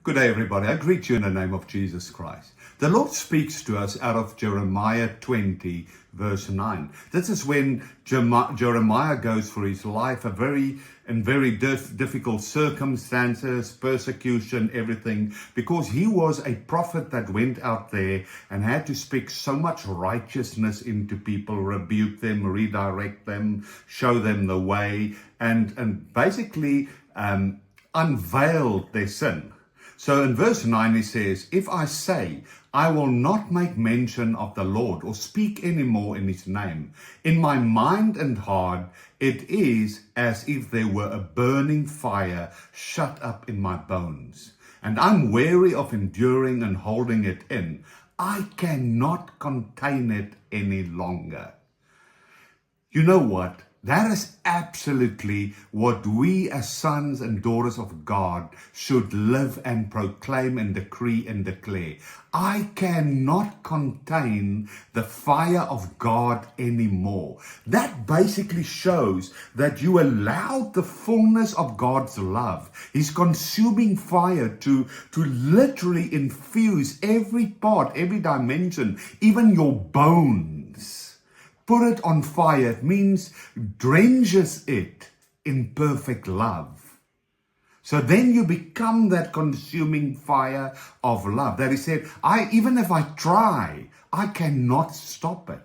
Good day, everybody. I greet you in the name of Jesus Christ. The Lord speaks to us out of Jeremiah 20, verse 9. This is when Jeremiah goes for his life, very difficult circumstances, persecution, everything, because he was a prophet that went out there and had to speak so much righteousness into people, rebuke them, redirect them, show them the way, and basically unveiled their sin. So in verse 9 he says, "If I say, I will not make mention of the Lord or speak any more in his name, in my mind and heart it is as if there were a burning fire shut up in my bones, and I'm weary of enduring and holding it in. I cannot contain it any longer." You know what? That is absolutely what we as sons and daughters of God should live and proclaim and decree and declare. I cannot contain the fire of God anymore. That basically shows that you allowed the fullness of God's love, his consuming fire to literally infuse every part, every dimension, even your bones. Put it on fire. It means drenches it in perfect love. So then you become that consuming fire of love. That he said, even if I try, I cannot stop it.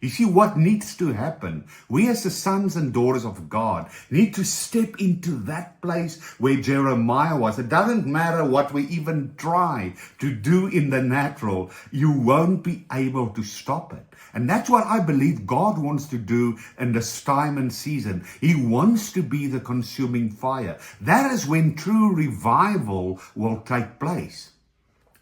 You see what needs to happen? We as the sons and daughters of God need to step into that place where Jeremiah was. It doesn't matter what we even try to do in the natural. You won't be able to stop it. And that's what I believe God wants to do in this time and season. He wants to be the consuming fire. That is when true revival will take place.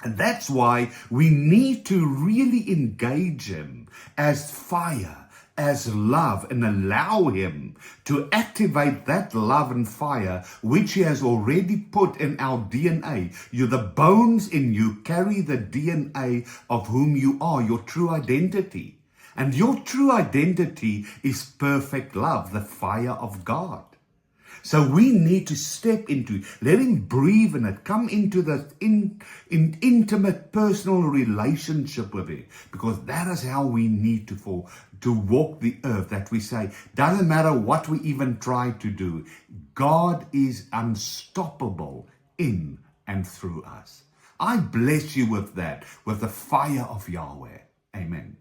And that's why we need to really engage him as fire, as love, and allow him to activate that love and fire which he has already put in our DNA. The bones in you carry the DNA of whom you are, your true identity. And your true identity is perfect love, the fire of God. So we need to step into, let him breathe in it, come into the intimate personal relationship with him, because that is how we need to walk the earth, that we say, doesn't matter what we even try to do, God is unstoppable in and through us. I bless you with that, with the fire of Yahweh. Amen.